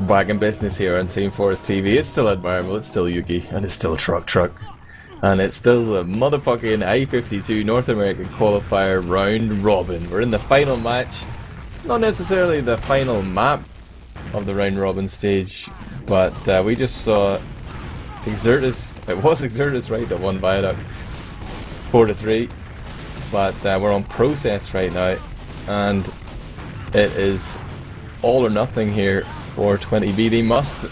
Back in business here on Team Fortress TV. It's still Admirable, it's still Yugi, and it's still Truck. And it's still the motherfucking i52 North American Qualifier round robin. We're in the final match. Not necessarily the final map of the round robin stage, but we just saw Exertus. It was Exertus, right, that won Viaduct 4-3. But we're on process right now, and it is all or nothing here for 20B. They must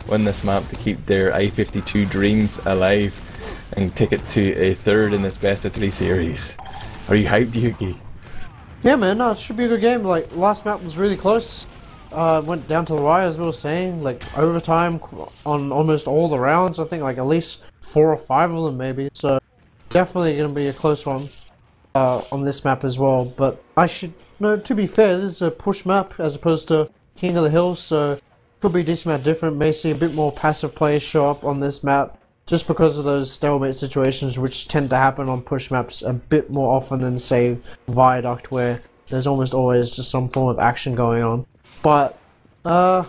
win this map to keep their i52 dreams alive and take it to a third in this best of 3 series. Are you hyped, Yuki? Yeah, man, no, it should be a good game. Like, last map was really close. Went down to the wire, as we were saying, like overtime on almost all the rounds. I think like at least 4 or 5 of them maybe. So definitely going to be a close one on this map as well. But to be fair, this is a push map as opposed to King of the Hill, so could be a decent amount different. May see a bit more passive players show up on this map just because of those stalemate situations which tend to happen on push maps a bit more often than, say, Viaduct, where there's almost always just some form of action going on. But I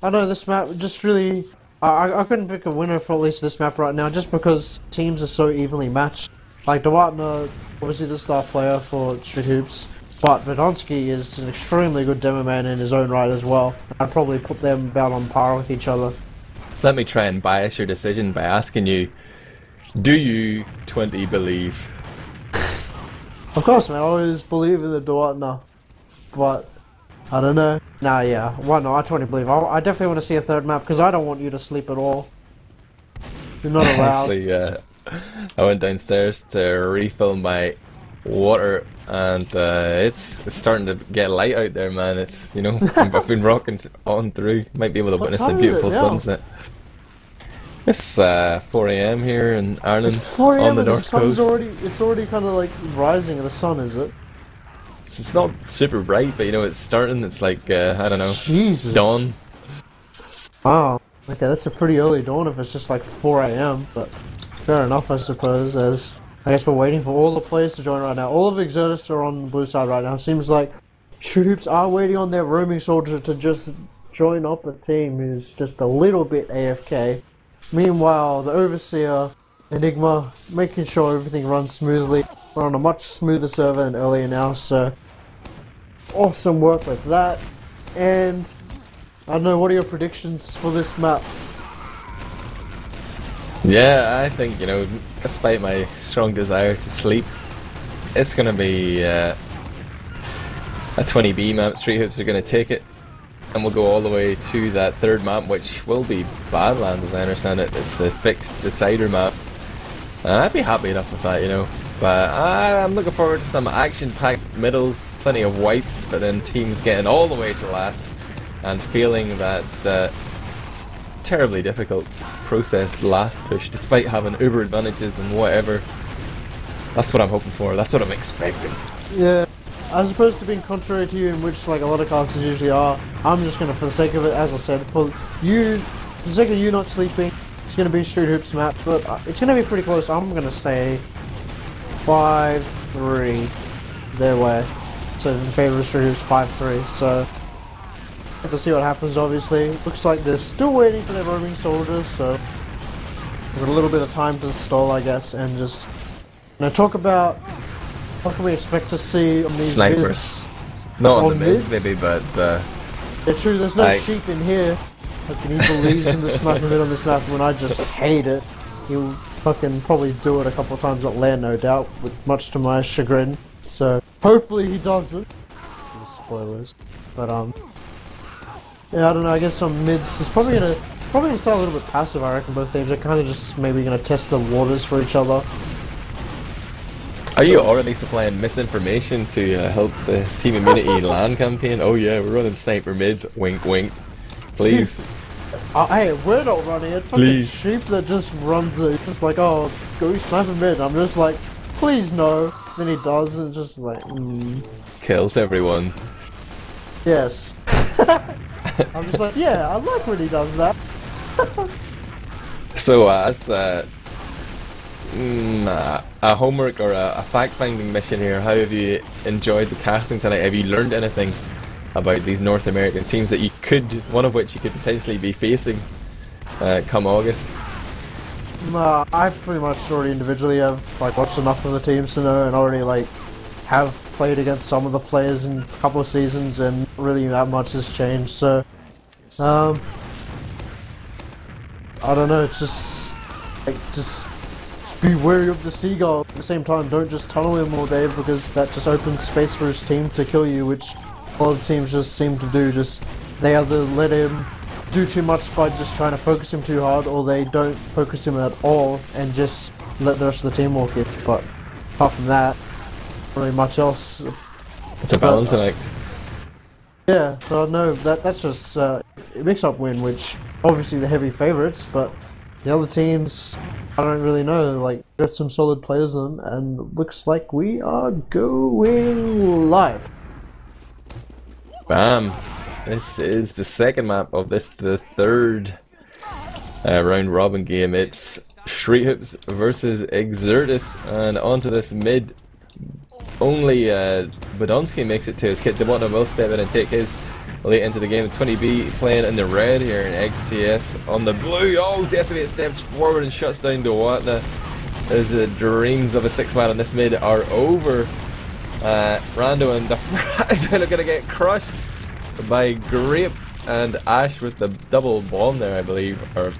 don't know, this map just really I couldn't pick a winner for at least this map right now, just because teams are so evenly matched. Like Dewatna, obviously the star player for Street Hoops, but Verdonsky is an extremely good demo man in his own right as well. I'd probably put them about on par with each other. Let me try and bias your decision by asking you, do you 20 believe? Of course, man, I always believe in the Dewatna, but I don't know. Nah, yeah, why not? I totally believe. I definitely want to see a third map because I don't want you to sleep at all. You're not allowed. Honestly, I went downstairs to refill my water, and it's starting to get light out there, man. It's, you know, I've been rocking on through. Might be able to witness a beautiful sunset. It's 4 AM here in Ireland, on the north coast. It's already kind of like rising in the sun, is it? It's not super bright, but you know, it's starting. It's like I don't know, Jesus. dawn. Wow. Okay, that's a pretty early dawn if it's just like 4 AM, but fair enough, I suppose. As I guess we're waiting for all the players to join right now. All of Exertus are on the blue side right now. Seems like Street Hoops are waiting on their roaming soldier to just join up the team, who's just a little bit AFK. Meanwhile, the Overseer, Enigma, making sure everything runs smoothly. We're on a much smoother server than earlier now, so awesome work with that. And I don't know, what are your predictions for this map? Yeah, I think, you know, despite my strong desire to sleep, it's going to be a 20B map. Street Hoops are going to take it, and we'll go all the way to that third map, which will be Badlands as I understand it. It's the fixed decider map, and I'd be happy enough with that, you know. But I'm looking forward to some action-packed middles, plenty of wipes, but then teams getting all the way to last and feeling that terribly difficult processed last push, despite having uber advantages and whatever. That's what I'm hoping for. That's what I'm expecting. Yeah, as opposed to being contrary to you, in which like a lot of casters usually are, I'm just gonna, for the sake of it, as I said, for the sake of you not sleeping, it's gonna be a Street Hoops map, but it's gonna be pretty close. I'm gonna say 5-3 their way. So in favour of Street Hoops, 5-3. So have to see what happens. Obviously, looks like they're still waiting for their roaming soldiers, so we've got a little bit of time to stall, I guess, and just talk about what can we expect to see on these snipers. Mids. Not on the mids, maybe, but yeah, true. There's no sheep in here. Fucking he believes in the sniper mid on this map when I just hate it. He'll fucking probably do it a couple of times at LAN, no doubt, with much to my chagrin. So hopefully he doesn't. Spoilers, but yeah, I don't know. I guess on mids, it's probably gonna start a little bit passive. I reckon both teams are kind of just maybe gonna test the waters for each other. Are you already supplying misinformation to help the Team Immunity LAN campaign? Oh yeah, we're running sniper mids. Wink, wink. Please. Hey, we're not running it. Fucking sheep that just runs it. Just like, oh, go sniper mid. I'm just like, please no. Then he does, and just like, kills everyone. Yes. I'm just like, yeah, I like when he does that. So, as a homework or a fact-finding mission here, how have you enjoyed the casting tonight? Have you learned anything about these North American teams that one of which you could potentially be facing come August? Nah, I pretty much already individually have like watched enough of the teams to know, and already like have played against some of the players in a couple of seasons, and really that much has changed. So, I don't know. It's just like just be wary of the seagull. At the same time, don't just tunnel him all day, because that just opens space for his team to kill you, which a lot of teams just seem to do. Just they either let him do too much by just trying to focus him too hard, or they don't focus him at all and just let the rest of the team walk it. But apart from that, not really much else. It's a balancing act. Yeah, so no, that's just a mix-up win, which obviously the heavy favourites, but the other teams, I don't really know. Like, got some solid players in them, and looks like we are going live. Bam! This is the second map of the third round robin game. It's Street Hoops versus Exertus, and onto this mid. Only Badonsky makes it to his kit. Dewatna will step in and take his late into the game. 20B playing in the red here, in XCS on the blue. Oh, Decimate steps forward and shuts down Dewatna as the dreams of a 6-man on this mid are over. Rando and the Fragile are going to get crushed by Grape, and Ash with the double bomb there, I believe, or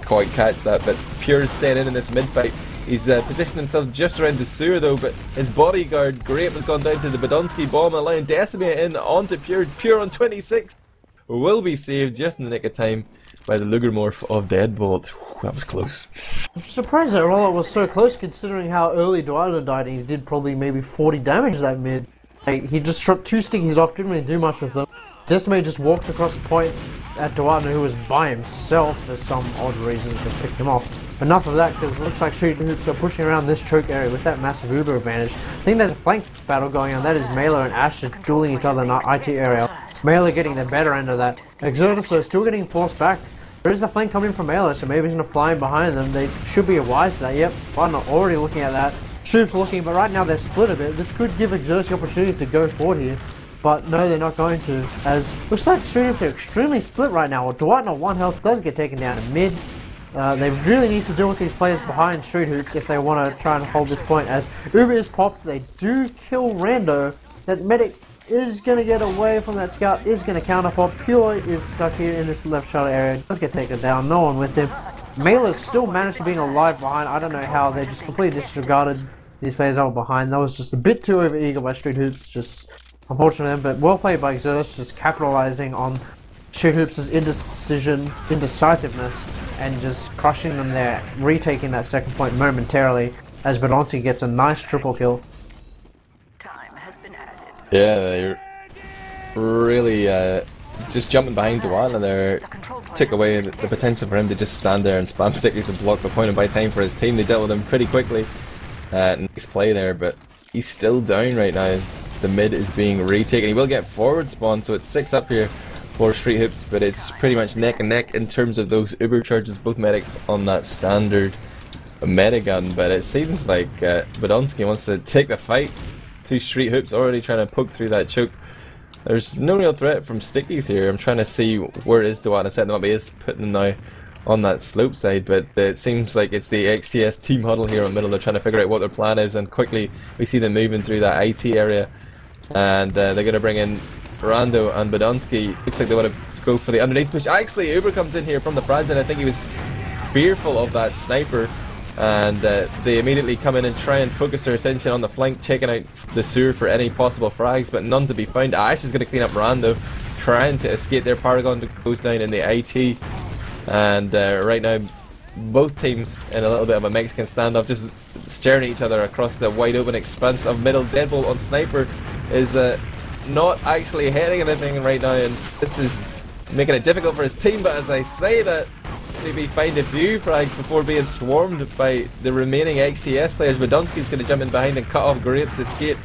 quite catch that, but Pure's staying in this mid fight. He's positioned himself just around the sewer though, but his bodyguard Grape has gone down to the Badonsky bomb, allowing Decimate in onto Pure. Pure on 26 will be saved just in the nick of time by the Lugermorph of Deadbolt. That was close. I'm surprised that rollout was so close, considering how early Dewatna died, and he did probably maybe 40 damage that mid. Like, he just shot 2 stickies off, didn't really do much with them. Decimate just walked across the point at Dewatna, who was by himself for some odd reason, just picked him off. Enough of that, because it looks like Street Hoops are pushing around this choke area with that massive Uber advantage. I think there's a flank battle going on. That is Mailer and Ash just dueling each other in the IT area. Mailer getting the better end of that. Exertus are still getting forced back. There is the flank coming from Mailer, so maybe he's going to fly in behind them. They should be wise to that. Yep, I'm already looking at that. Street's looking, but right now they're split a bit. This could give Exertus the opportunity to go forward here. But no, they're not going to, as looks like Street Hoops are extremely split right now. Dewatna 1 health does get taken down in mid. They really need to deal with these players behind Street Hoops if they want to try and hold this point, as Uber is popped. They do kill Rando. That medic is going to get away from that scout, is going to counter pop. Pure is stuck here in this left shoulder area, does get taken down, no one with him. Mailer still managed to be alive behind. I don't know how, they just completely disregarded these players that were behind. That was just a bit too over eager by Street Hoops, just unfortunate, but well played by Exertus, just capitalizing on Street Hoops' indecisiveness and just crushing them there, retaking that second point momentarily as Badonsky gets a nice triple kill. Time has been added. Yeah, they're really just jumping behind Dewatna there, took away the potential for him to just stand there and spam stickies and block the point and buy time for his team. They dealt with him pretty quickly. Nice play there, but he's still down right now as the mid is being retaken. He will get forward spawn, so it's 6 up here for Street Hoops, but it's pretty much neck and neck in terms of those Uber charges, both medics on that standard metagun. But it seems like Badonsky wants to take the fight to Street Hoops, already trying to poke through that choke. There's no real threat from stickies here. I'm trying to see where is Dewatna setting them up. He is putting them now on that slope side, but it seems like it's the XCS team huddle here in the middle. They're trying to figure out what their plan is, and quickly we see them moving through that IT area, and they're going to bring in Rando and Badonsky. Looks like they want to go for the underneath push. Actually, Uber comes in here from the front, and I think he was fearful of that sniper, and they immediately come in and try and focus their attention on the flank, checking out the sewer for any possible frags, but none to be found. Ash is going to clean up Rando, trying to escape their Paragon goes down in the IT, and right now both teams in a little bit of a Mexican standoff, just staring at each other across the wide open expanse of middle. Deadbolt on sniper is not actually hitting anything right now, and this is making it difficult for his team. But as I say that, maybe find a few frags before being swarmed by the remaining XTS players. Badonsky's going to jump in behind and cut off Grape's escape,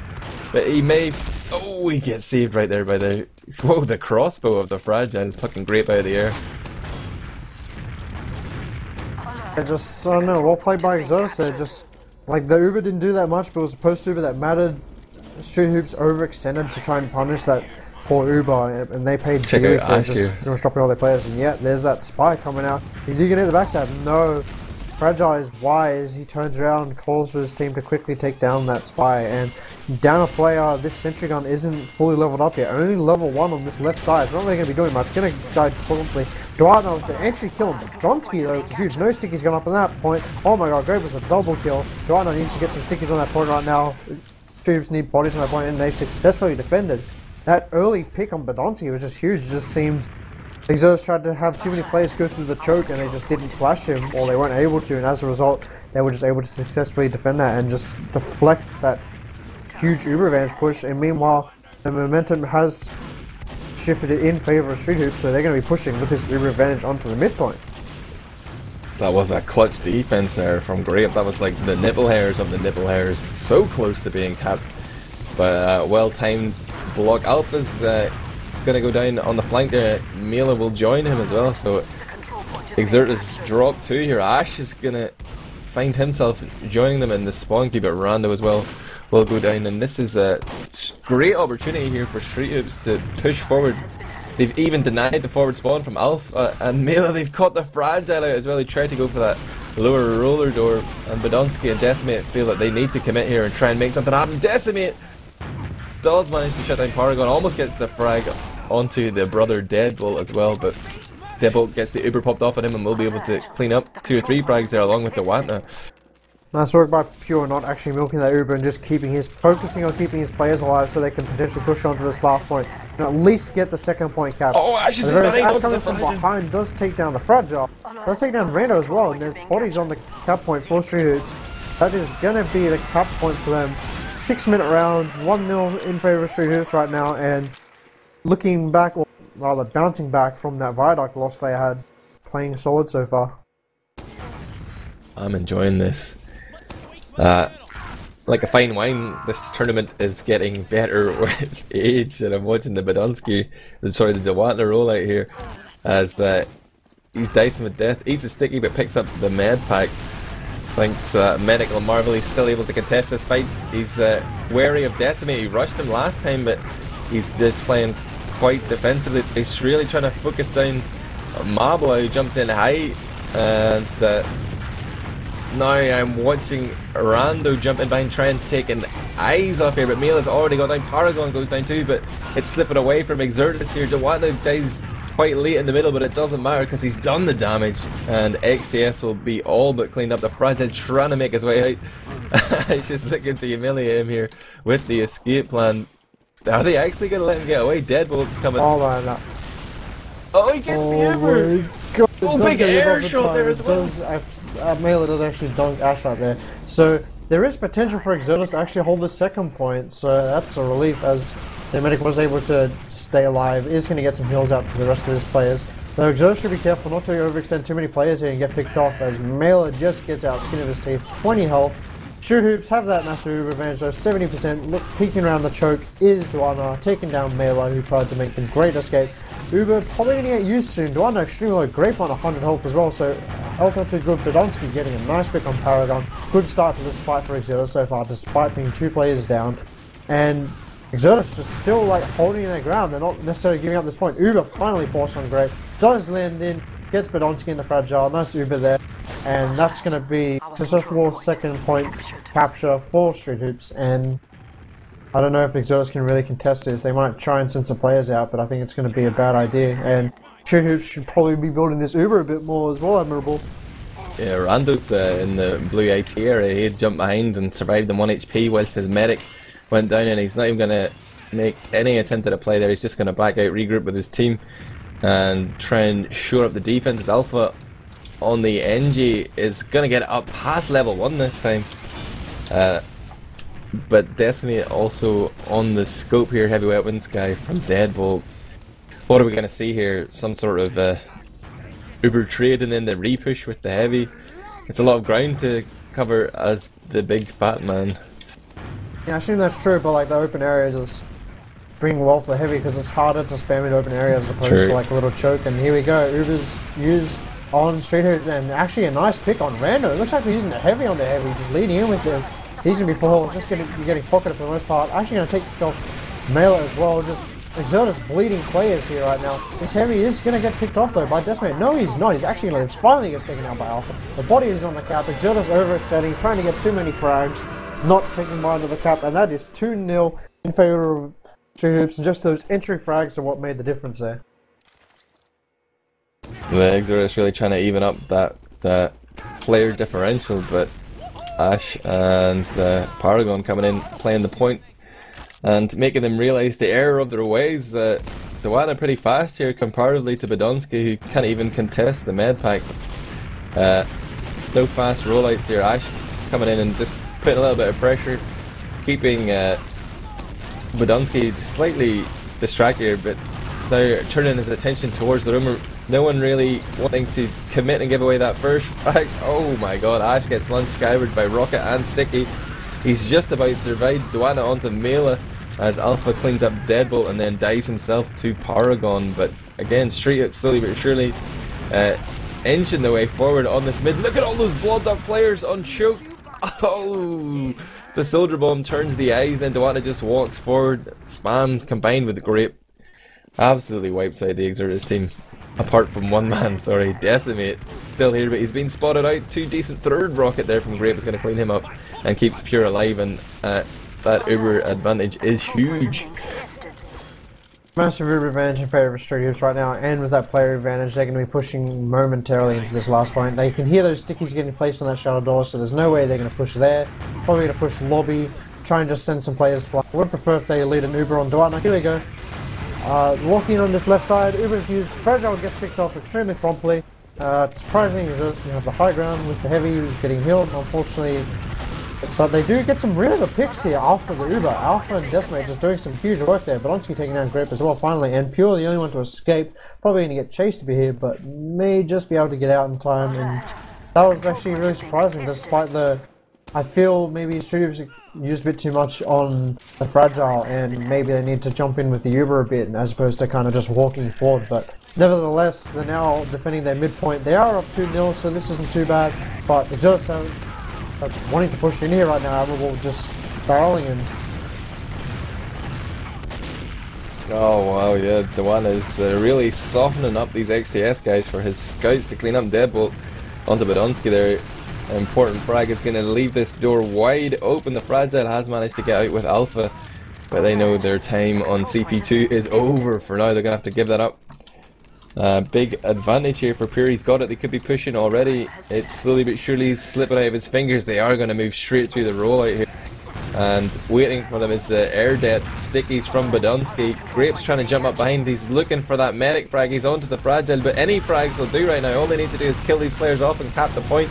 but he may... Oh, he gets saved right there by the... Whoa, the crossbow of the Fragile, plucking Grape out of the air. I don't know, well played by Exertus there. Just like the Uber didn't do that much, but it was the post Uber that mattered. Street Hoops overextended to try and punish that poor Uber, and they paid Check dearly out for Ash just here. dropping all their players. And yet, there's that spy coming out. Is he gonna hit the backstab? No. Fragile is wise. He turns around, calls for his team to quickly take down that spy, and down a player. This sentry gun isn't fully leveled up yet. Only level 1 on this left side. It's not really going to be doing much. Gonna die promptly. Duarno with the entry kill. Donsky though, which is huge. No stickies going up on that point. Oh my god, great with a double kill. Duarno needs to get some stickies on that point right now. Streams need bodies on that point, and they've successfully defended. That early pick on Badonsky was just huge. It just seemed Exertus tried to have too many players go through the choke and they just didn't flash him, or they weren't able to, and as a result they were just able to successfully defend that and just deflect that huge Uber advantage push. And meanwhile the momentum has shifted it in favor of Street Hoops, so they're going to be pushing with this Uber advantage onto the midpoint. That was a clutch defense there from Grape. That was like the nipple hairs of the nipple hairs, so close to being capped. But well timed block. Alpha's gonna go down on the flank there. Mela will join him as well, so Exertus drop 2 here. Ash is gonna find himself joining them in the spawn queue, but Rando as well will go down, and this is a great opportunity here for Street Hoops to push forward. They've even denied the forward spawn from Alpha, and Mela, they've caught the Fragile out as well. They tried to go for that lower roller door, and Badonsky and Decimate feel that they need to commit here and try and make something happen. Decimate does manage to shut down Paragon, almost gets the frag onto the brother Deadbolt as well, but Deadbolt gets the Uber popped off on him and will be able to clean up 2 or 3 frags there along with the Wantna. Nice work by Pure, not actually milking that Uber and just focusing on keeping his players alive so they can potentially push on to this last point and at least get the second point cap. Oh, Ash is Ash coming from behind does take down the Fragile, does take down Rando as well, and there's bodies on the cap point for Street Hoops. That is going to be the cap point for them. 6-minute round, 1-0 in favor of Street Hoops right now, and looking back, or rather bouncing back from that Viaduct loss they had, playing solid so far. I'm enjoying this. Like a fine wine, this tournament is getting better with age, and I'm watching the Badonsky, the Jawatla rollout here, as he's dicing with death, eats a sticky but picks up the med pack. Thanks Medical Marvel, he's still able to contest this fight. He's wary of Decimate. He rushed him last time, but he's just playing quite defensively. He's really trying to focus down Mabla, who jumps in high, and now I'm watching Rando jump in behind, trying to take an eyes off here, but Mela's already gone down. Paragon goes down too, but it's slipping away from Exertus here. Jawatna dies quite late in the middle, but it doesn't matter because he's done the damage, and XTS will be all but cleaned up. The Fragile trying to make his way out. It's just looking to humiliate him here with the escape plan. Are they actually going to let him get away? Deadbolt's coming. Oh my god. Oh, he gets the Ember! Oh, big air shot there as well! Mela does actually dunk Ash right there. So there is potential for Exertus to actually hold the second point, so that's a relief as the medic was able to stay alive. Is going to get some heals out for the rest of his players. Though Exertus should be careful not to overextend too many players here and get picked off, as Mela just gets out skin of his teeth. 20 health. Street Hoops have that massive Uber advantage though, 70%. Look, peeking around the choke is Duana, taking down Mela, who tried to make the great escape. Uber probably going to get used soon. Duana extremely low, Grape on 100 health as well, so health up to good. Badonsky getting a nice pick on Paragon. Good start to this fight for Exertus so far, despite being 2 players down. And Exertus just still like holding their ground, they're not necessarily giving up this point. Uber finally forced on Grape, does land in, gets Badonsky in the Fragile, nice Uber there. And that's going to be successful second point capture for Street Hoops, and I don't know if Exertus can really contest this. They might try and send some players out, but I think it's going to be a bad idea, and Street Hoops should probably be building this Uber a bit more as well, admirable. Yeah, Rando's in the blue IT area. He had jumped behind and survived on 1 HP whilst his medic went down, and he's not even going to make any attempt at a play there. He's just going to back out, regroup with his team, and try and shore up the defense. As Alpha on the NG is going to get up past level 1 this time. But Destiny also on the scope here, heavy weapons guy from Deadbolt. What are we going to see here? Some sort of Uber trade and then the repush with the heavy. It's a lot of ground to cover as the big fat man. Yeah, I assume that's true, but like the open area just bring well for the heavy because it's harder to spam in open area as opposed to like a little choke. And here we go, Uber's used on Street Hoops, and actually a nice pick on Rando. It looks like we're using the heavy on the heavy, just leading in with him. He's going to be full health, just getting pocketed for the most part. Actually going to take off Mela as well, just Exertus bleeding players here right now. This heavy is going to get picked off though by Decimate. No, he's not. He's actually going to finally gets taken out by Alpha. The body is on the cap. Exertus overextending, trying to get too many frags, not taking mind of the cap, and that is 2-0 in favor of Street Hoops, and just those entry frags are what made the difference there. The Exertus really trying to even up that player differential, but Ash and Paragon coming in, playing the point and making them realise the error of their ways. Duana pretty fast here comparatively to Badonsky, who can't even contest the med pack. No fast rollouts here. Ash coming in and just putting a little bit of pressure, keeping Badonsky slightly distracted here, but it's now turning his attention towards the room. No one really wanting to commit and give away that first frag. Oh my god, Ash gets launched skyward by Rocket and Sticky. He's just about to survive Duana onto Mela as Alpha cleans up Deadbolt and then dies himself to Paragon. But again, Street Up slowly but surely inching the way forward on this mid. Look at all those blobbed up players on choke. Oh, the Soldier Bomb turns the eyes, then Duana just walks forward. Spam combined with the Grape absolutely wipes out the Exertus team. Apart from one man, sorry, Decimate still here, but he's been spotted out. Two decent third rocket there from Grape is going to clean him up and keeps Pure alive, and that Uber advantage is huge. Massive Uber advantage in favour of Street Hoops right now, and with that player advantage they're going to be pushing momentarily into this last point. They can hear those stickies getting placed on that shuttle door, so there's no way they're going to push there. Probably going to push lobby, try and just send some players flying. I would prefer if they lead an Uber on Duana. Here we go. Walking on this left side, Uber's used, Fragile gets picked off extremely promptly. It's surprising Exertus can have the high ground with the heavy getting healed, unfortunately. But they do get some really good picks here. Alpha the Uber, Alpha and Decimate just doing some huge work there. Badonsky taking down Grape as well finally, and Pure the only one to escape. Probably going to get chased to be here, but may just be able to get out in time. And that was actually really surprising, despite the... I feel maybe Street Hoops used a bit too much on the Fragile, and maybe they need to jump in with the Uber a bit as opposed to kind of just walking forward. But nevertheless, they're now defending their midpoint. They are up 2-0, so this isn't too bad. But Exertus wanting to push in here right now, Admirable just barreling in. Oh wow, yeah, Duana is really softening up these XTS guys for his scouts to clean up Deadbolt onto Badonsky there. Important frag is going to leave this door wide open. The Fragile has managed to get out with Alpha, but they know their time on CP2 is over for now. They're going to have to give that up. Big advantage here for Pure. He's got it. They could be pushing already. It's slowly but surely slipping out of his fingers. They are going to move straight through the rollout here. And waiting for them is the air debt stickies from Badonsky. Grape's trying to jump up behind. He's looking for that medic frag. He's onto the Fragile, but any frags will do right now. All they need to do is kill these players off and cap the point.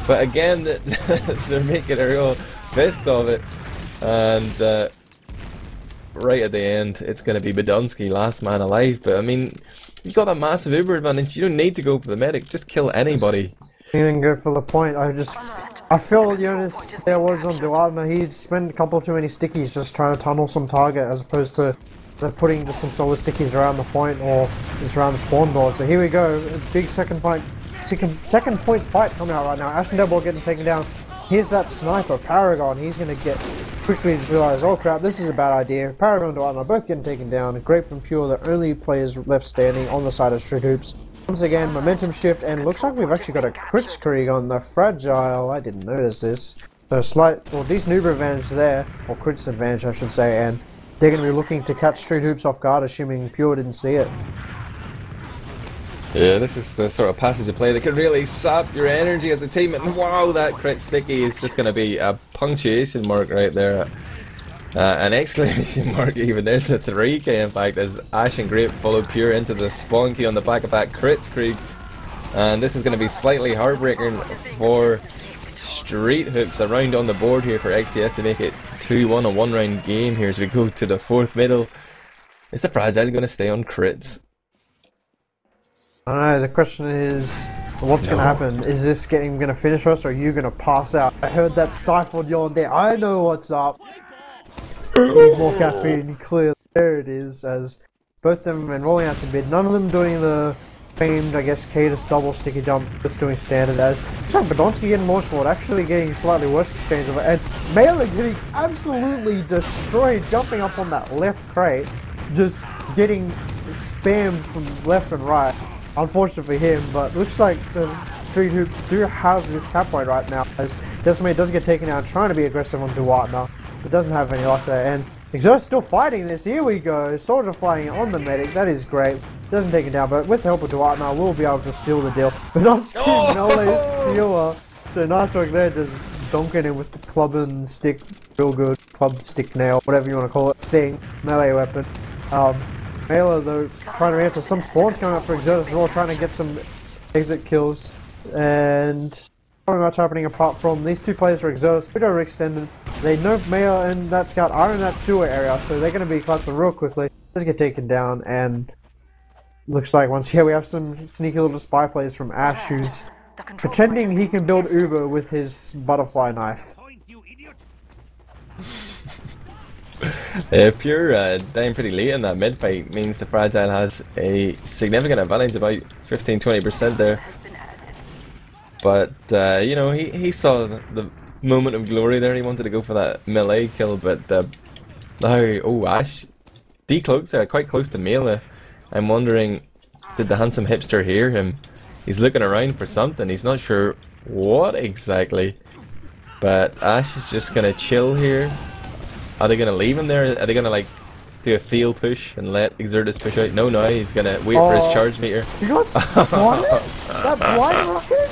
But again, they're making a real fist of it, and right at the end, it's going to be Badonsky, last man alive. But I mean, you got that massive Uber advantage. You don't need to go for the medic. Just kill anybody. Even go for the point. I feel Jonas there was on Duana. He spent a couple too many stickies just trying to tunnel some target, as opposed to putting just some solid stickies around the point or just around the spawn doors. But here we go, a big second point fight coming out right now. Ash and Deadbolt getting taken down. Here's that sniper, Paragon. He's going to get quickly just realize, oh crap, this is a bad idea. Paragon and Duana are both getting taken down. Grape and Pure, the only players left standing on the side of Street Hoops. Once again, momentum shift, and looks like we've actually got a crit Krieg on the Fragile. I didn't notice this. So slight, well, decent Uber advantage there, or crits advantage I should say, and they're going to be looking to catch Street Hoops off guard, assuming Pure didn't see it. Yeah, this is the sort of passage of play that can really sap your energy as a team, and wow, that crit sticky is just going to be a punctuation mark right there. An exclamation mark even. There's a 3k in fact as Ash and Grape follow Pure into the spawn key on the back of that crits Krieg. And this is going to be slightly heartbreaking for Street Hoops. A round on the board here for XTS to make it 2-1, a one-round game here as we go to the fourth middle. Is the Fragile going to stay on crits? I don't know, the question is, what's going to happen? Is this game going to finish us, or are you going to pass out? I heard that stifled yawn there. I know what's up. More caffeine, clear. There it is, as both of them have been rolling out to mid. None of them doing the famed, I guess, Cadus double sticky jump, just doing standard as. Looks like Badonsky getting launched forward, actually getting slightly worse exchange of it, and Mela getting absolutely destroyed, jumping up on that left crate. just getting spammed from left and right. Unfortunate for him, but looks like the Street Hoops do have this cap point right now, as Decimate does get taken out trying to be aggressive on Duatna, but doesn't have any luck there. And Exertus still fighting this. Here we go. Soldier flying on the medic. That is great. Doesn't take it down, but with the help of Duatna, we'll be able to seal the deal. But not Melee's pure. So nice work there, just donking him with the club and stick. Real good. Club, stick, nail, whatever you want to call it. Thing. Melee weapon. Mela, though, trying to react to some spawns coming up for Exertus as well, trying to get some exit kills. And not much happening apart from these two players for Exertus, bit overextended. They know Mela and that scout are in that sewer area, so they're going to be collapsing real quickly. Just get taken down, and looks like once here we have some sneaky little spy plays from Ash, who's pretending he can build Uber with his butterfly knife. Pure dying pretty late in that mid fight means the Fragile has a significant advantage, about 15-20% there. But you know, he saw the moment of glory there. He wanted to go for that melee kill, but now Ash decloaks are quite close to Mela. I'm wondering, did the handsome hipster hear him? He's looking around for something. He's not sure what exactly. But Ash is just gonna chill here. Are they gonna leave him there? Are they gonna like do a field push and let Exertus push out? No, he's gonna wait for his charge meter. You got spotted? That blind rocket?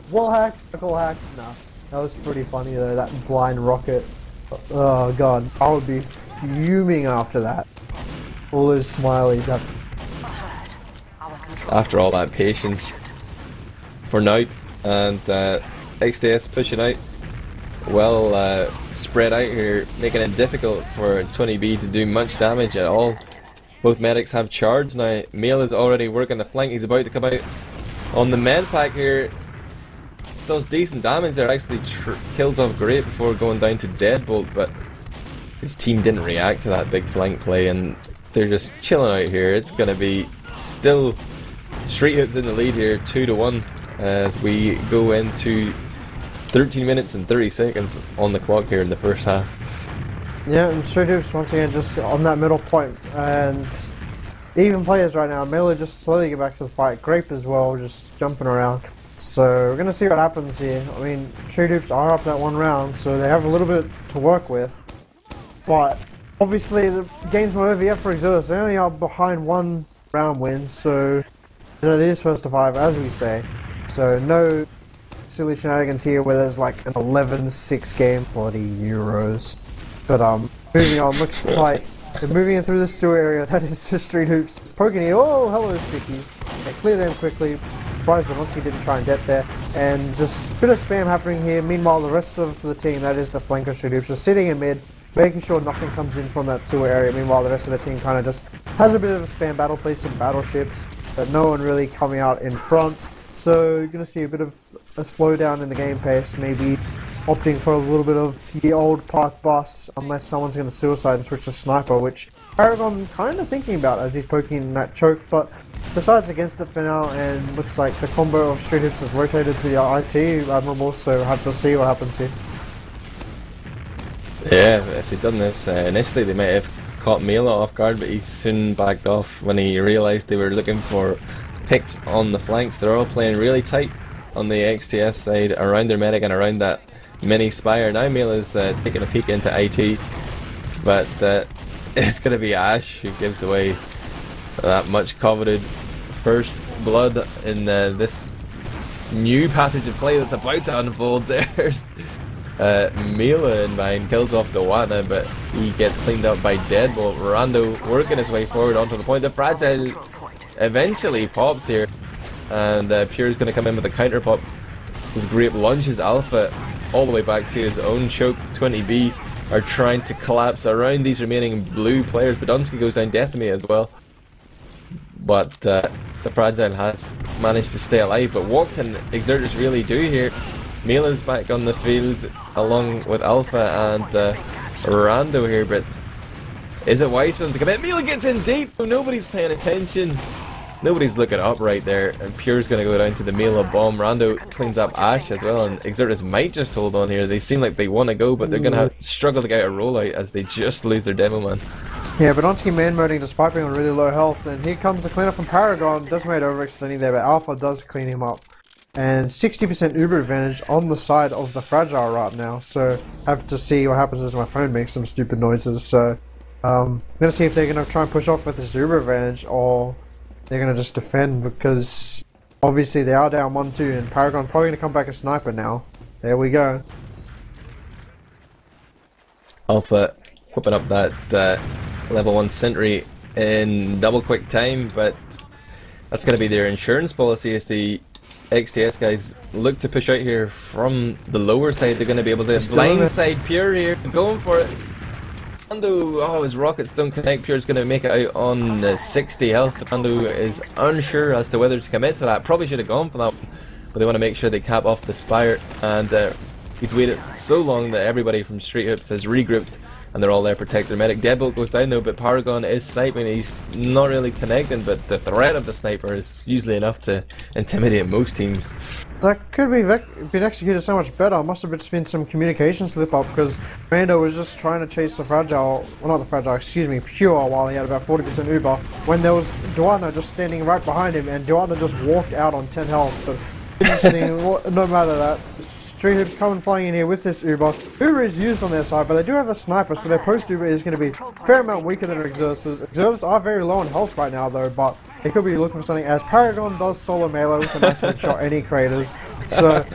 Wall hack, circle hack. No, that was pretty funny though. That blind rocket. Oh god, I would be fuming after that. All those smileys. After all that patience for Knight and XDS pushing out. Well spread out here, making it difficult for 20B to do much damage at all. Both medics have charge now. Mail is already working the flank. He's about to come out on the med pack here. Does decent damage there. Actually kills off great before going down to Deadbolt, but his team didn't react to that big flank play, and they're just chilling out here. It's going to be still Street Hoops in the lead here, 2-1, as we go into 13 minutes and 30 seconds on the clock here in the first half. Yeah, and Street Hoops once again just on that middle point, and even players right now. Miller just slowly get back to the fight. Grape as well, just jumping around. So we're gonna see what happens here. I mean, Street Hoops are up that one round, so they have a little bit to work with. But obviously the game's not over yet for Exertus. They only are behind one round win, so it is first to 5, as we say. So no silly shenanigans here where there's like an 11-6 game. Bloody Euros. But moving on, looks like they're moving in through the sewer area. That is the Street Hoops. Just poking here. Oh, hello stickies. They clear them quickly. Surprised but once he didn't try and get there. And just a bit of spam happening here. Meanwhile, the rest of the team, that is the flanker Street Hoops, just sitting in mid, making sure nothing comes in from that sewer area. Meanwhile, the rest of the team kind of just has a bit of a spam battle, plays some battleships, but no one really coming out in front. So you're going to see a bit of a slowdown in the game pace, maybe opting for a little bit of the old park bus, unless someone's going to suicide and switch to sniper, which Paragon kind of thinking about as he's poking that choke, but decides against it for now, and looks like the combo of Street Hoops has rotated to the IT admirable, so we'll have to see what happens here. Yeah, if they'd done this initially, they might have caught Mela off guard, but he soon backed off when he realised they were looking for picks on the flanks. They're all playing really tight on the XTS side, around their medic and around that mini Spire. Now Mela's taking a peek into IT, but it's going to be Ash who gives away that much coveted first blood in this new passage of play that's about to unfold. There's Mela in mind, kills off Duatna, but he gets cleaned up by Deadbolt. Rando working his way forward onto the point. The Fragile eventually pops here, and Pure's going to come in with a counter pop. His Grape launches Alpha all the way back to his own choke. 20B are trying to collapse around these remaining blue players. Badonsky goes down, Decimate as well. But the Fragile has managed to stay alive. But what can Exertus really do here? Mela's back on the field along with Alpha and Rando here, but is it wise for them to come in? Mela gets in deep! Nobody's paying attention. Nobody's looking up right there, and Pure's going to go down to the Mela bomb. Rando cleans up Ash as well, and Exertus might just hold on here. They seem like they want to go, but they're going to struggle to get a rollout as they just lose their demo man. Yeah, Badonsky man-moding despite being on really low health, and here comes the cleanup from Paragon. Decimate overextending there, but Alpha does clean him up. And 60% Uber advantage on the side of the Fragile right now, so have to see what happens as my phone makes some stupid noises. So I'm going to see if they're going to try and push off with this Uber advantage, or they're going to just defend, because obviously they are down 1-2, and Paragon probably going to come back a sniper now. There we go. Alpha whipping up that level 1 sentry in double quick time, but that's going to be their insurance policy as the XTS guys look to push out here from the lower side. They're going to be able to blindside Pure here, going for it. Rando, oh, his rockets don't connect. Pure's going to make it out on 60 health. Rando is unsure as to whether to commit to that. Probably should have gone for that, but they want to make sure they cap off the Spire, and he's waited so long that everybody from Street Hoops has regrouped and they're all there to protect their medic. Deadbolt goes down though, but Paragon is sniping. He's not really connecting, but the threat of the sniper is usually enough to intimidate most teams. That could be been executed so much better. Must have just been some communication slip up, because Rando was just trying to chase the Fragile, well not the Fragile, excuse me, Pure, while he had about 40% Uber, when there was Duano just standing right behind him, and Duano just walked out on 10 health. But interesting, no matter that. Street Hoops coming flying in here with this Uber. Uber is used on their side, but they do have the sniper, so their post Uber is going to be a fair amount weaker than Exertus. Exertus are very low on health right now though, but they could be looking for something, as Paragon does solo melee with a nice headshot any craters. So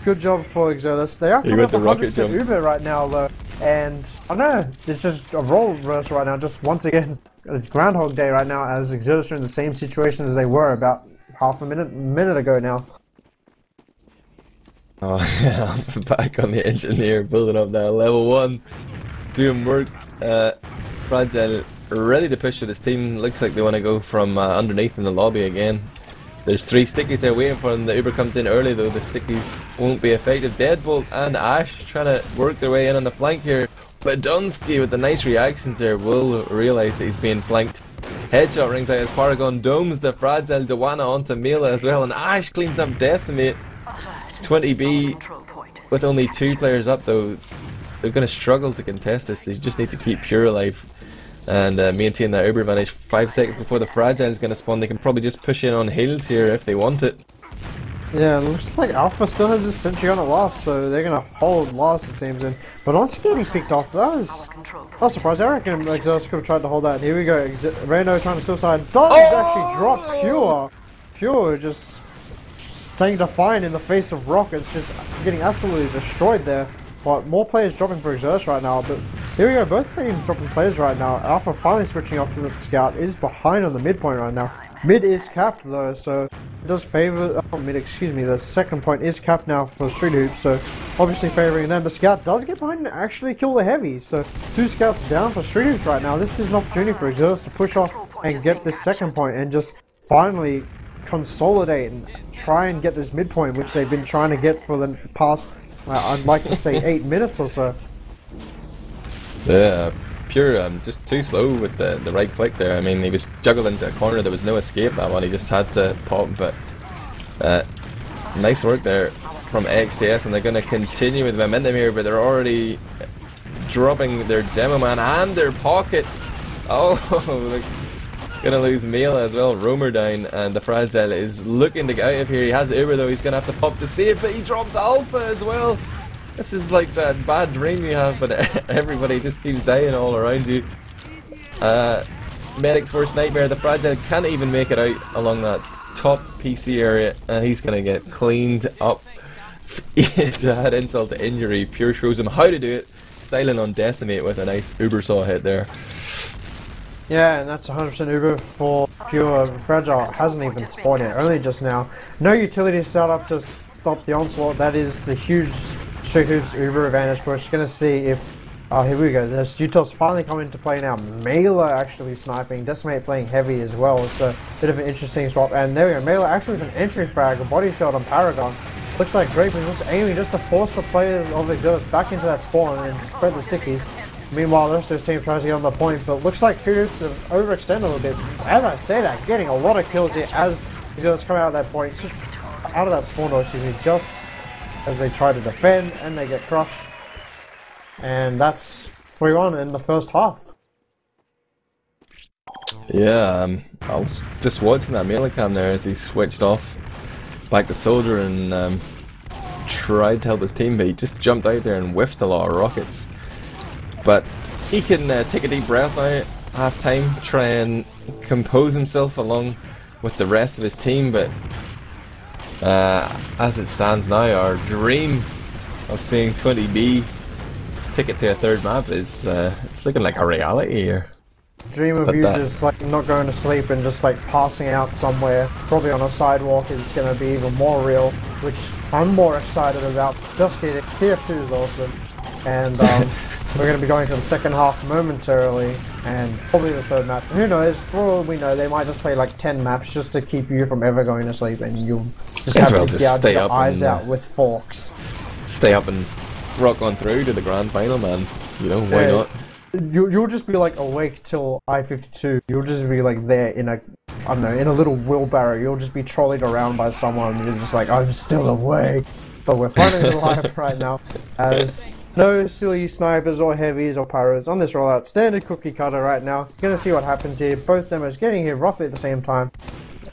good job for Exertus. They are coming up 100% Uber right now though, and I don't know, it's just a role reversal right now. Just once again, it's Groundhog Day right now, as Exertus are in the same situation as they were about half a minute ago now. Oh yeah, back on the engineer, building up now, level 1, doing work. Fragile ready to push with his team. Looks like they want to go from underneath in the lobby again. There's 3 stickies there waiting for them. The Uber comes in early though, the stickies won't be effective. Deadbolt and Ash trying to work their way in on the flank here, but Dunsky with the nice reactions there will realise that he's being flanked. Headshot rings out as Paragon domes the Fragile Dewana onto Mela as well, and Ash cleans up Decimate. 20B with only 2 players up though, they're going to struggle to contest this. They just need to keep Pure alive and maintain that Uber advantage. 5 seconds before the Fragile is going to spawn. They can probably just push in on hills here if they want it. Yeah, it looks like Alpha still has this sentry on at last, so they're going to hold last it seems. But once getting picked off, that was not surprised. I reckon Exertus could have tried to hold that. Here we go, Rando trying to suicide. Does actually drop Pure. Pure just staying defiant in the face of rockets, just getting absolutely destroyed there. But more players dropping for Exertus right now. But here we go, both teams dropping players right now. Alpha finally switching off to the scout, is behind on the midpoint right now. Mid is capped though, so it does favor mid, excuse me, the second point is capped now for Street Hoops, so obviously favoring them. The scout does get behind and actually kill the heavy, so 2 scouts down for Street Hoops right now. This is an opportunity for Exertus to push off and get this second point and just finally consolidate and try and get this midpoint, which they've been trying to get for the past, I'd like to say 8 minutes or so. Yeah, Pure just too slow with the right click there. I mean, he was juggled into a corner, there was no escape that one, he just had to pop. But nice work there from XTS, and they're going to continue with momentum here, but they're already dropping their demo man and their pocket. Oh, they're gonna lose Mela as well. Roamer down, and the Fragile is looking to get out of here. He has Uber though, he's gonna have to pop to save, but he drops Alpha as well. This is like that bad dream you have, but everybody just keeps dying all around you. Medic's worst nightmare. The Fragile can't even make it out along that top PC area, and he's gonna get cleaned up. To add insult to injury, Pure shows him how to do it, styling on Decimate with a nice Uber saw hit there. Yeah, and that's 100% Uber for Pure. Fragile hasn't even spawned yet, only just now. No utility set up to stop the onslaught. That is the huge Street Hoops Uber advantage push. Gonna see if, here we go, there's Utah's finally coming into play now. Mela actually sniping, Decimate playing heavy as well, so a bit of an interesting swap. And there we go, Mela actually with an entry frag, a body shot on Paragon. Looks like Grape is just aiming just to force the players of Exertus back into that spawn and spread the stickies. Meanwhile, the rest of his team tries to get on the point, but looks like Street Hoops have overextended a little bit. As I say that, getting a lot of kills here as he's just come out of that point, out of that spawn door, excuse me, just as they try to defend and they get crushed. And that's 3-1 in the first half. Yeah, I was just watching that melee cam there as he switched off back to Soldier and tried to help his team, but he just jumped out there and whiffed a lot of rockets. But he can take a deep breath now at half time, try and compose himself along with the rest of his team, but as it stands now, our dream of seeing 20B ticket to a third map is it's looking like a reality here. Dream of you just like not going to sleep and just like passing out somewhere, probably on a sidewalk, is going to be even more real, which I'm more excited about. Just kidding, TF2 is awesome, and we're going to be going to the second half momentarily, and probably the third map. Who knows, for all we know, they might just play like 10 maps just to keep you from ever going to sleep, and you'll just have to gouge your eyes out with forks. Stay up and rock on through to the grand final, man. You know, why not? You'll just be like awake till I52. You'll just be like there in a, I don't know, in a little wheelbarrow. You'll just be trolleyed around by someone and you're just like, I'm still awake. But we're finally alive right now, as no silly snipers or heavies or pyros on this rollout. Standard cookie cutter right now. Gonna see what happens here. Both demos getting here roughly at the same time.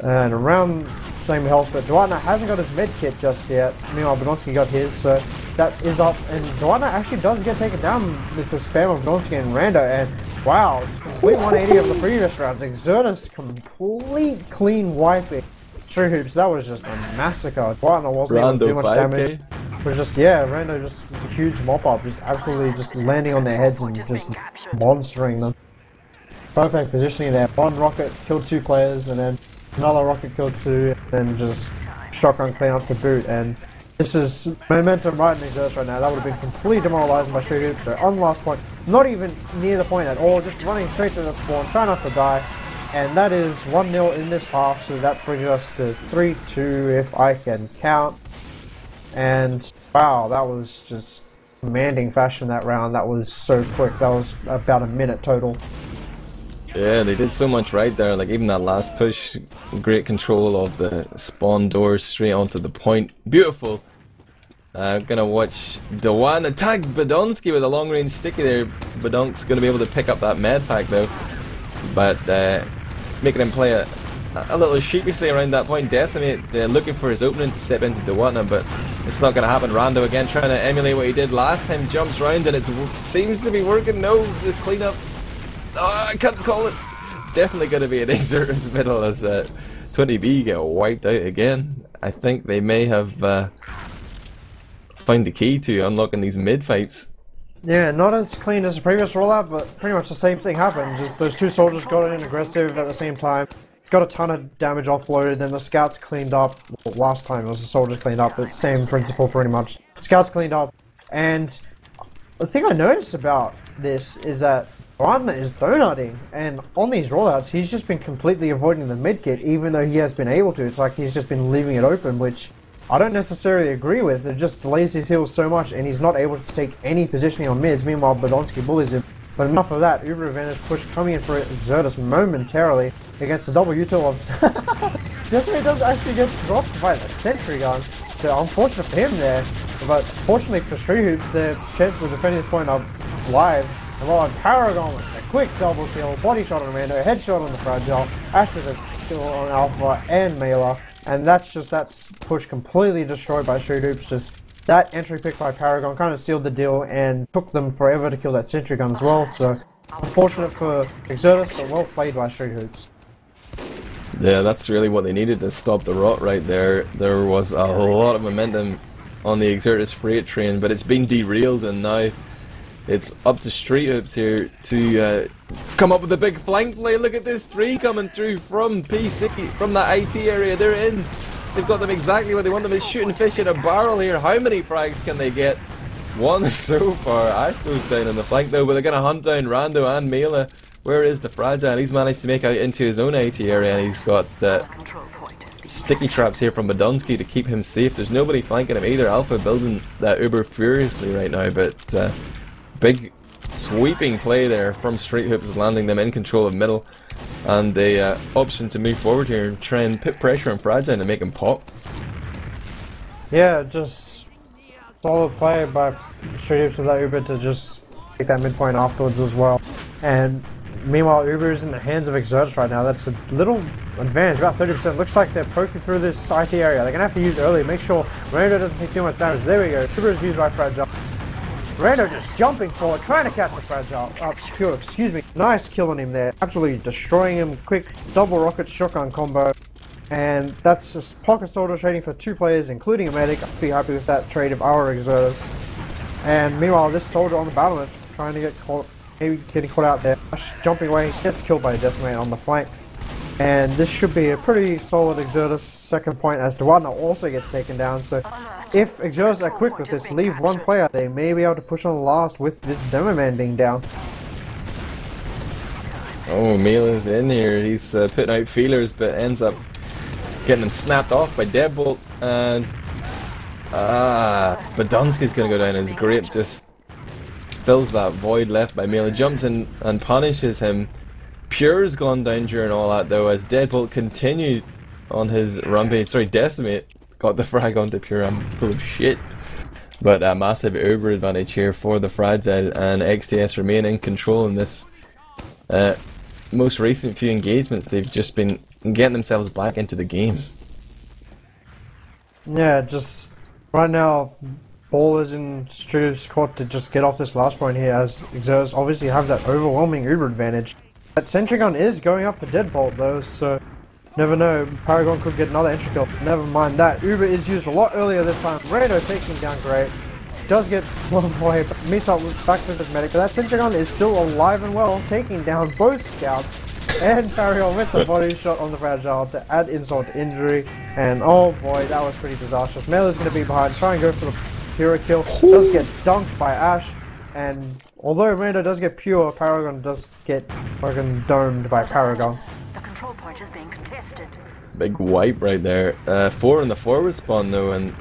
And around the same health, but Duatna hasn't got his med kit just yet. Meanwhile, Badonsky got his, so that is up. And Duatna actually does get taken down with the spam of Badonsky and Rando. And wow, just complete 180 of the previous rounds. Exertus complete clean wiping. True Hoops, that was just a massacre. Duatna wasn't able to do much damage. It was just, yeah, Rando just a huge mop up, just absolutely just landing on their heads and just monstering them. Perfect positioning there. One rocket killed 2 players, and then another rocket killed 2, and then just shotgun clean up to boot. And this is momentum right in Exertus right now. That would have been completely demoralizing by Street Hoops. So on the last point, not even near the point at all, just running straight to the spawn, trying not to die. And that is 1-0 in this half, so that brings us to 3-2 if I can count. And wow, that was just commanding fashion that round. That was so quick. That was about a minute total. Yeah, they did so much right there, like even that last push, great control of the spawn doors straight onto the point. Beautiful. Gonna watch Dewan tag Badonsky with a long range sticky there. Badonk's gonna be able to pick up that med pack though, but making him play a little sheepishly around that point. Decimate looking for his opening to step into Dewana, but it's not gonna happen. Rando again trying to emulate what he did last time, jumps round and it seems to be working. No, the cleanup. Oh, I can't call it. Definitely going to be an Exertus middle as 20B get wiped out again. I think they may have found the key to unlocking these mid fights. Yeah, not as clean as the previous rollout, but pretty much the same thing happened. Just those 2 soldiers got in aggressive at the same time. Got a ton of damage offloaded, then the scouts cleaned up. Well, last time it was the soldiers cleaned up, but same principle pretty much. Scouts cleaned up, and the thing I noticed about this is that Duatna is donutting, and on these rollouts he's just been completely avoiding the medkit, even though he has been able to. It's like he's just been leaving it open, which I don't necessarily agree with. It just delays his heals so much, and he's not able to take any positioning on mids. Meanwhile, Badonsky bullies him. But enough of that. Uber advantage push coming in for Exertus momentarily against the double util of Desiree does actually get dropped by the sentry gun, so unfortunate for him there. But fortunately for Street Hoops, their chances of defending this point are live. And while on Paragon with a quick double kill, body shot on Rando, headshot on the Fragile, Ash with a kill on Alpha and Mela, and that's push completely destroyed by Street Hoops. Just that entry pick by Paragon kind of sealed the deal and took them forever to kill that sentry gun as well. So unfortunate for Exertus, but well played by Street Hoops. Yeah, that's really what they needed to stop the rot right there. There was a lot of momentum on the Exertus freight train, but it's been derailed, and now it's up to Street Hoops here to come up with a big flank play. Look at this 3 coming through from PC, from that IT area. They're in. They've got them exactly where they want them. It's shooting fish in a barrel here. How many frags can they get? 1 so far. Ash goes down on the flank though, but they're going to hunt down Rando and Mela. Where is the Fragile? He's managed to make out into his own IT area, and he's got sticky traps here from Badonsky to keep him safe. There's nobody flanking him either. Alpha building that uber furiously right now, but big sweeping play there from Straight Hoops, landing them in control of middle, and the option to move forward here and try and put pressure on Fragile and make him pop. Yeah, just solid play by Straight Hoops with that Uber to just take that midpoint afterwards as well. And meanwhile, Uber is in the hands of Exertus right now. That's a little advantage, about 30%. Looks like they're poking through this IT area. They're going to have to use early. Make sure Rando doesn't take too much damage. There we go. Uber is used by Fragile. Rando just jumping forward, trying to catch the Fragile. Pure, excuse me. Nice kill on him there. Absolutely destroying him. Quick double rocket shotgun combo. And that's just pocket soldier trading for 2 players, including a medic. I'd be happy with that trade if I were Exertus. And meanwhile, this soldier on the battlement trying to get caught. Maybe getting caught out there. Jumping away, gets killed by a Decimate on the flank. And this should be a pretty solid Exertus second point, as Duwadna also gets taken down. So if Exertus are quick with this, leave 1 player, they may be able to push on the last with this Demo Man being down. Oh, Mela's in here. He's putting out feelers, but ends up getting them snapped off by Deadbolt. And Badonsky's going to go down. His grape just fills that void left by Mela, jumps in and punishes him. Pure's gone down during all that though, as Deadbolt continued on his rampage. Sorry, Decimate got the frag onto Pure. I'm full of shit. But a massive Uber advantage here for the Fragile, and XTS remain in control in this most recent few engagements. They've just been getting themselves back into the game. Yeah, just right now, ball is in Straight court to just get off this last point here, as Exertus obviously have that overwhelming Uber advantage. That Sentry Gun is going up for Deadbolt though, so never know, Paragon could get another entry kill. Never mind that. Uber is used a lot earlier this time. Rado taking down great. Does get flown away, but Mixup back to his medic, but that Sentry Gun is still alive and well, taking down both scouts. And Paragon with the body shot on the Fragile to add insult to injury. And oh boy, that was pretty disastrous. Mela's going to be behind, try and go for the Pure kill. Does get dunked by Ash, and although Rando does get Pure, Paragon does get fucking domed by Paragon. The control point is being contested. Big wipe right there. 4 in the forward spawn though, and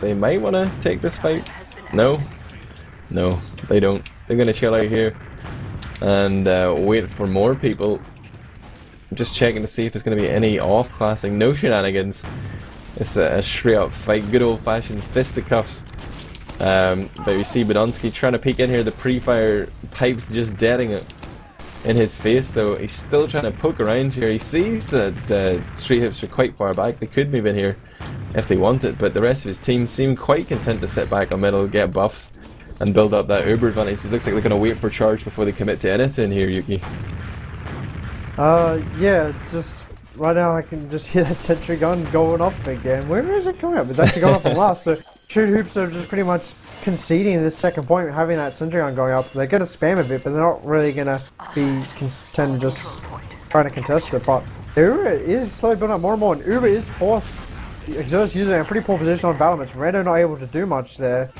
they might want to take this fight. No, they don't. They're going to chill out here and wait for more people. I'm just checking to see if there's going to be any off-classing. No shenanigans. It's a straight up fight. Good old fashioned fisticuffs. But we see Badonsky trying to peek in here. The pre-fire pipes just deading it in his face though. He's still trying to poke around here. He sees that Straight Hoops are quite far back. They could move in here if they wanted, but the rest of his team seem quite content to sit back on middle, get buffs, and build up that Uber advantage. It looks like they're going to wait for charge before they commit to anything here, Yuki. Yeah, just right now I can just hear that Sentry Gun going up again. Where is it going up? It's actually going up at last, so Straight Hoops are just pretty much conceding this second point, having that Sentry Gun going up. They're going to spam a bit, but they're not really going to be content just trying to contest it. But Uber is slowly building up more and more, and Uber is forced. Exertus using a pretty poor position on battlements. Rando not able to do much there.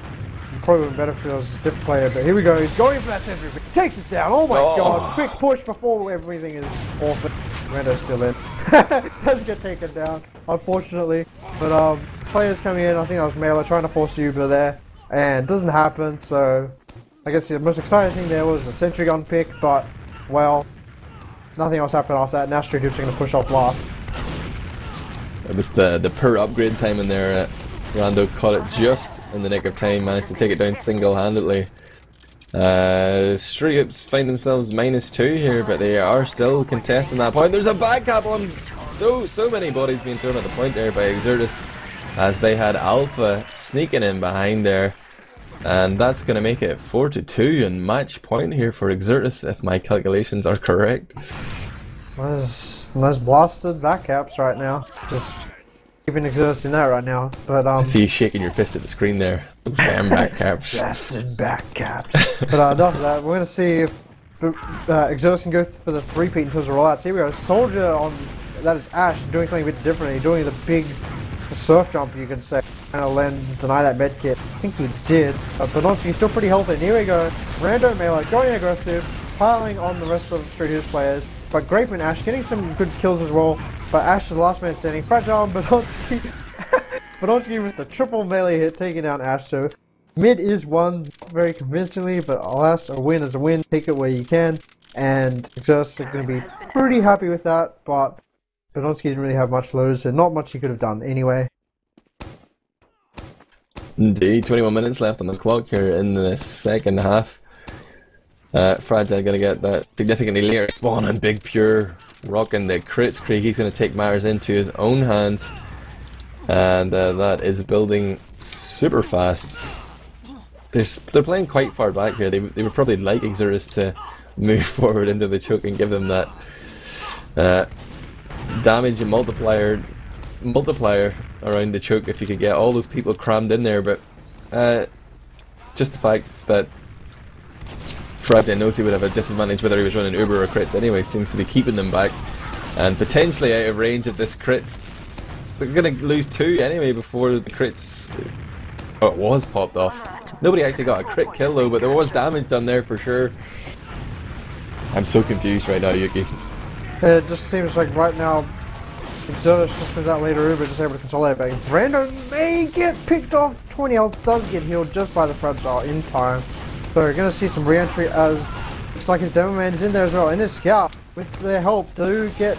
Probably would be better if it was a different player, but here we go. He's going for that Sentry, but takes it down. Oh my god, quick push before everything is off. Rando's still in. Does get taken down, unfortunately. But players coming in, I think that was Mela trying to force Uber there, and it doesn't happen, so I guess the most exciting thing there was the Sentry Gun pick, but, well, nothing else happened after that. Now Straight Hoops are going to push off last. It was the poor upgrade time in there. Rando caught it just in the nick of time, managed to take it down single-handedly. Straight Hoops find themselves -2 here, but they are still contesting that point. There's a back cap on! Oh, so many bodies being thrown at the point there by Exertus, as they had Alpha sneaking in behind there. And that's going to make it 4-2 and match point here for Exertus, if my calculations are correct. There's blasted back caps right now. Just even Exertus in that right now. But I see you shaking your fist at the screen there. Damn back caps. Blasted back caps. But enough of that. We're going to see if Exertus can go for the 3-peat in terms of rollouts. Here we go. Soldier on, that is Ash, doing something a bit different. He's doing the big surf jump, you can say. Trying to deny that med kit. I think he did. But Badonsky's still pretty healthy. And here we go. Rando Mela going aggressive, piling on the rest of the Straight Hoops players. But Grape and Ash getting some good kills as well. But Ash is the last man standing. Fragile and Badonsky. Badonsky with the triple melee hit, taking down Ash. So Mid is won very convincingly, but alas, a win is a win. Take it where you can. And Exertus are going to be pretty happy with that, but Badonsky didn't really have much to lose, and not much he could have done anyway. Indeed, 21 minutes left on the clock here in the second half. Fragile going to get that significantly later spawn, and Big Pure rocking the crits creek. He's going to take matters into his own hands, and that is building super fast. They're playing quite far back here. They would probably like Exertus to move forward into the choke and give them that damage and multiplier around the choke if you could get all those people crammed in there. But just the fact that Fragile knows he would have a disadvantage whether he was running Uber or crits anyway seems to be keeping them back, and potentially out of range of this crits. They're going to lose 2 anyway before the crits. Oh, it was popped off. Nobody actually got a crit kill though, but there was damage done there for sure. I'm so confused right now, Yuki. It just seems like right now, Exertus just with that later Uber just able to control that back. Brando may get picked off. 20 health does get healed just by the Fragile in time. So we're going to see some re-entry as looks like his Demo Man is in there as well. And his Scout, with their help, do get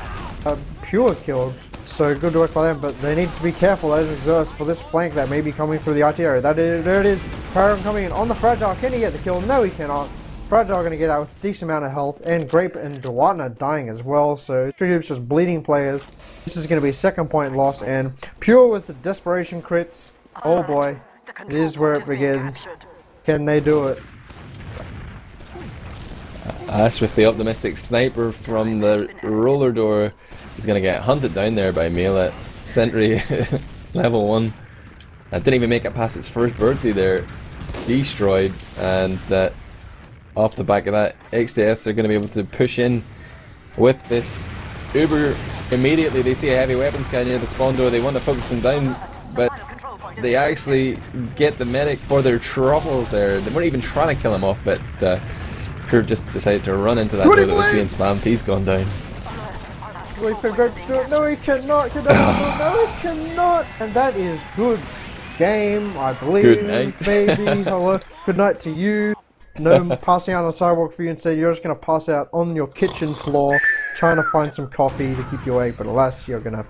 Pure killed. So good work by them, but they need to be careful as Exertus for this flank that may be coming through the IT area. There it is. Paragon coming in on the Fragile. Can he get the kill? No, he cannot. Fragile going to get out with a decent amount of health, and Grape and Dewatna dying as well. So 3 groups just bleeding players. This is going to be a 2nd point loss, and Pure with the desperation crits. Oh boy, it is where it begins. Can they do it? Ash with the optimistic sniper from the roller door is going to get hunted down there by Mela. Sentry level 1. Didn't even make it past its first birthday there. Destroyed, and off the back of that, XTS are going to be able to push in with this Uber immediately. They see a heavy weapons guy near the spawn door. They want to focus him down, but they actually get the medic for their troubles there. They weren't even trying to kill him off, but Pure just decided to run into that door that was being spammed. He's gone down. No, he cannot. No, he cannot. And that is good game, I believe. Good night. Maybe. Hello. Good night to you. No passing out on the sidewalk for you. Instead, you're just going to pass out on your kitchen floor, trying to find some coffee to keep you awake. But alas, you're going to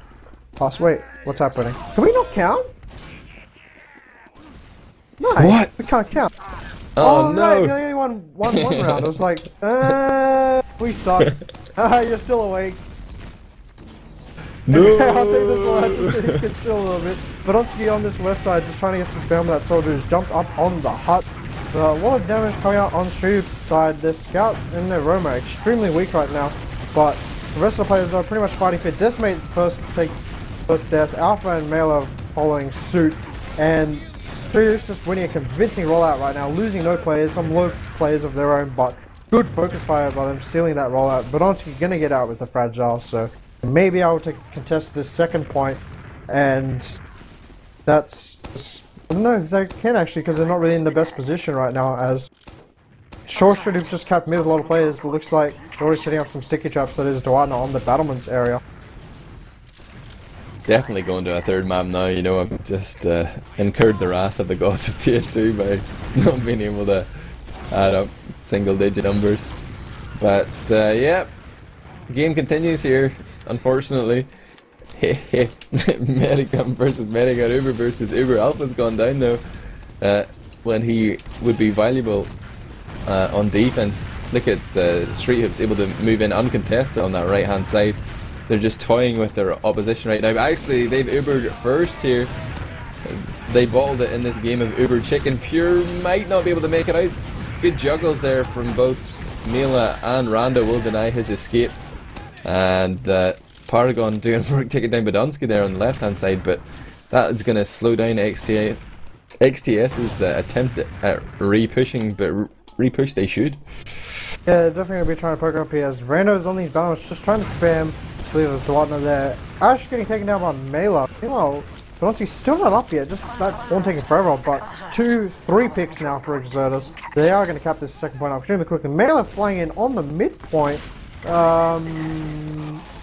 pass. Wait, what's happening? Can we not count? No, what? We can't count. Oh no! Right, we only won one round. I was like, we suck. You're still awake. No! I'll take this one out just so you can chill a little bit. Badonsky on this left side just trying to get to spam that soldier who's jumped up on the hut. A lot of damage coming out on Shreve's side. Their Scout and their Roma are extremely weak right now, but the rest of the players are pretty much fighting fit. Decimate takes first death. Alpha and Male are following suit, and Shreve's just winning a convincing rollout right now, losing no players, some low players of their own, but good focus fire by them, sealing that rollout. Badonsky gonna get out with the Fragile, so maybe I will contest this 2nd point, and that's... I don't know if they can actually, because they're not really in the best position right now, as Short Street's just capped mid with a lot of players, but looks like they're already setting up some sticky traps. That is Dewatna on the battlements area. Definitely going to a 3rd map now. You know, I've just incurred the wrath of the gods of TN2 by not being able to add up single-digit numbers. But yeah, game continues here, unfortunately. Medigun versus Medigun. Uber versus Uber. Alpha's gone down though, when he would be valuable on defense. Look at Street Hoops able to move in uncontested on that right hand side. They're just toying with their opposition right now. Actually, they've Ubered first here. They bottled it in this game of Uber Chicken. Pure might not be able to make it out. Good juggles there from both Mila and Rando will deny his escape. And Paragon doing work taking down Badonsky there on the left hand side, but that is going to slow down XTS's attempt at re-pushing, but re-push they should. Yeah, definitely going to be trying to poke up here as Rando's on these battles, just trying to spam. I believe it was Dewatna there. Ash getting taken down by Mela. Meanwhile, Badonsky's still not up yet, just that spawn taking forever, but 2-3 picks now for Exertus. They are going to cap this 2nd point up extremely quickly. Mela flying in on the midpoint.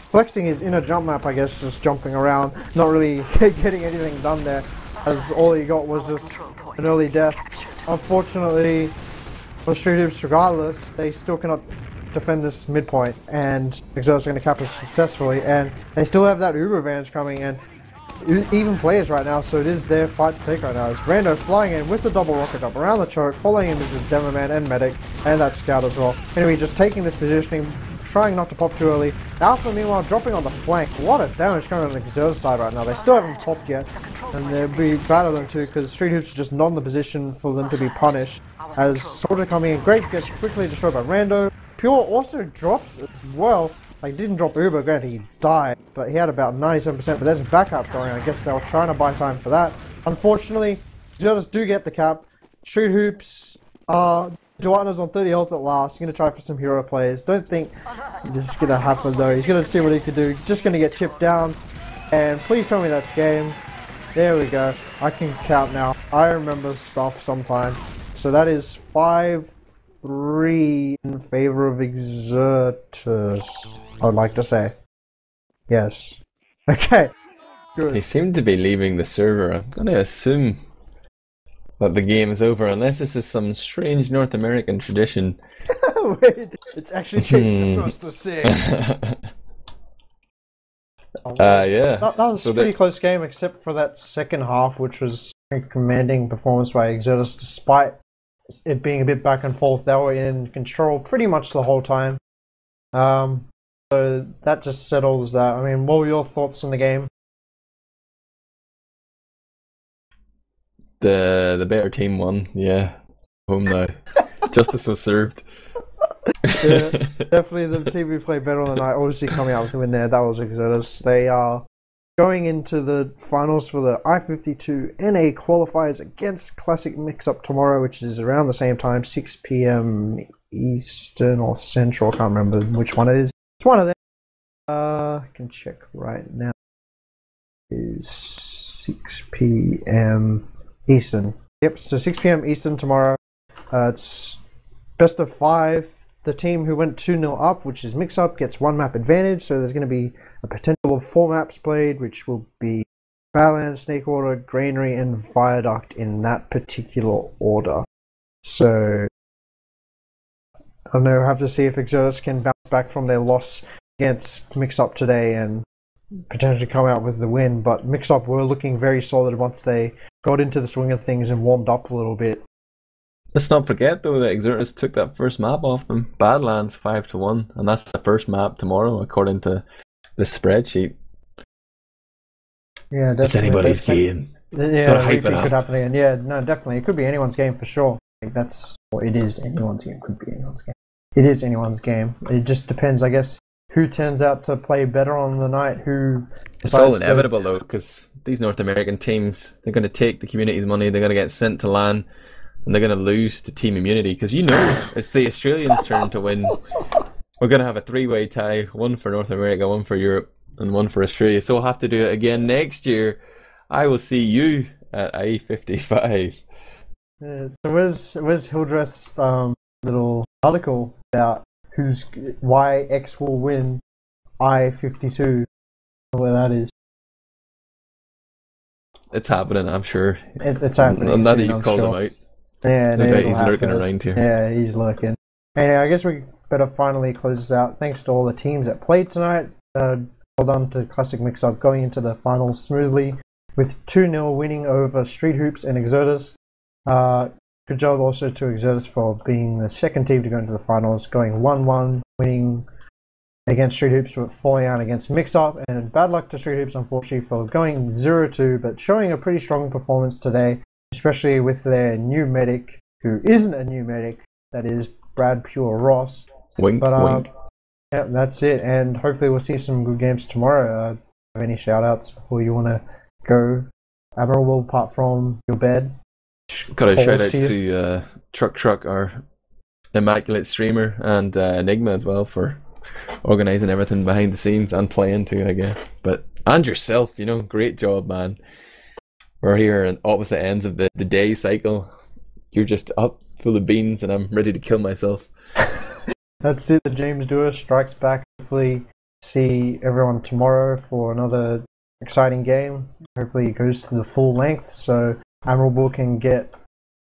Flexing his inner jump map, I guess, just jumping around, not really getting anything done there, as all he got was just an early death. unfortunately, for Street Hoops, regardless, they still cannot defend this midpoint, and Exertus are going to cap it successfully, and they still have that Uber advantage coming, and even players right now, so it is their fight to take right now. It's Rando flying in with the double rocket up around the choke, following him is his Demoman and Medic, and that Scout as well. Anyway, just taking this positioning, trying not to pop too early. Alpha, meanwhile, dropping on the flank. What a damage coming on the Exertus side right now. They still haven't popped yet, and they'll be bad at them too, because Street Hoops are just not in the position for them to be punished. As Soldier coming in, Great gets quickly destroyed by Rando. Pure also drops as well. Like, didn't drop Uber, granted he died, but he had about 97%, but there's a backup going. I guess they were trying to buy time for that. Unfortunately, Exertus do get the cap. Street Hoops, Duarno's on 30 health at last. He's going to try for some hero plays. Don't think this is going to happen though. He's going to see what he can do. Just going to get chipped down. And please tell me that's game. There we go. I can count now. I remember stuff sometimes. So that is 5-3 in favor of Exertus, I would like to say. Yes. Okay. Good. They seem to be leaving the server. I'm going to assume that the game is over, unless this is some strange North American tradition. Wait, it's actually changed to first to 6. Yeah. That was a pretty close game, except for that second half, which was a commanding performance by Exertus, despite it being a bit back and forth. They were in control pretty much the whole time. So that just settles that. I mean, what were your thoughts on the game? The better team won, yeah. Home now. Justice was served. Yeah, definitely the team who played better on the night, obviously coming out with the win there, that was Exertus. They are going into the finals for the i52 NA qualifiers against Classic Mixup tomorrow, which is around the same time, 6 PM Eastern or Central, I can't remember which one it is. It's one of them. I can check right now. It is 6 PM Eastern. Yep, so 6 PM Eastern tomorrow. It's best of 5. The team who went 2-0 up, which is Mixup, gets 1 map advantage, so there's going to be a potential of 4 maps played, which will be Badlands, Snakewater, Granary, and Viaduct in that particular order. So, I don't know, have to see if Exertus can bounce back from their loss against Mixup today and potentially come out with the win, but Mixup were looking very solid once they got into the swing of things and warmed up a little bit. Let's not forget though that Exertus took that first map off them. Badlands 5-1, and that's the first map tomorrow according to the spreadsheet. Yeah, definitely. It's anybody's game. Yeah, gotta hype it up. Could happen again. Yeah, no, definitely. It could be anyone's game for sure. Like, that's what it is. Anyone's game. Could be anyone's game. It is anyone's game. It just depends, I guess, who turns out to play better on the night. Who It's all inevitable though, because these North American teams, they're going to take the community's money. They're going to get sent to LAN. And they're going to lose to Team Immunity, because you know it's the Australians' turn to win. We're going to have a 3-way tie, 1 for North America, 1 for Europe, and 1 for Australia. So we'll have to do it again next year. I will see you at i55. So where's Hildreth's little article about why X will win i52? Where that is. It's happening, I'm sure. It's happening. Now that you called him out. Yeah, I bet he's lurking around here. Yeah, he's lurking. Anyway, I guess we better finally close this out. Thanks to all the teams that played tonight. Well done to Classic Mixup going into the finals smoothly with 2-0 winning over Street Hoops and Exertus. Good job also to Exertus for being the second team to go into the finals, going 1-1, winning against Street Hoops but falling out against Mixup, and bad luck to Street Hoops unfortunately for going 0-2, but showing a pretty strong performance today, especially with their new medic, who isn't a new medic, that is Brad Pure Ross. Wink, wink. Yeah, that's it, and hopefully we'll see some good games tomorrow. Have any shout outs before you want to go, Admirable, apart from your bed? Got a shout out to Truck, our immaculate streamer, and Enigma as well for organising everything behind the scenes and playing too, I guess. But and yourself, you know, great job, man. We're here at opposite ends of the day cycle. You're just up full of beans and I'm ready to kill myself. That's it, the James Dewar strikes back. Hopefully see everyone tomorrow for another exciting game. Hopefully it goes to the full length so Admirable can get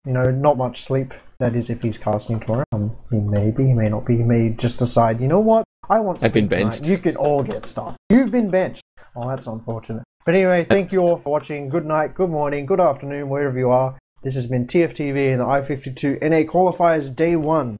You know, not much sleep. That is, if he's casting tomorrow. He may be, he may not be. He may just decide, you know what? I want sleep I've been tonight. benched. You can all get stuff. You've been benched. Oh, that's unfortunate. But anyway, thank you all for watching. Good night, good morning, good afternoon, wherever you are. This has been TFTV and the i52 NA Qualifiers Day 1.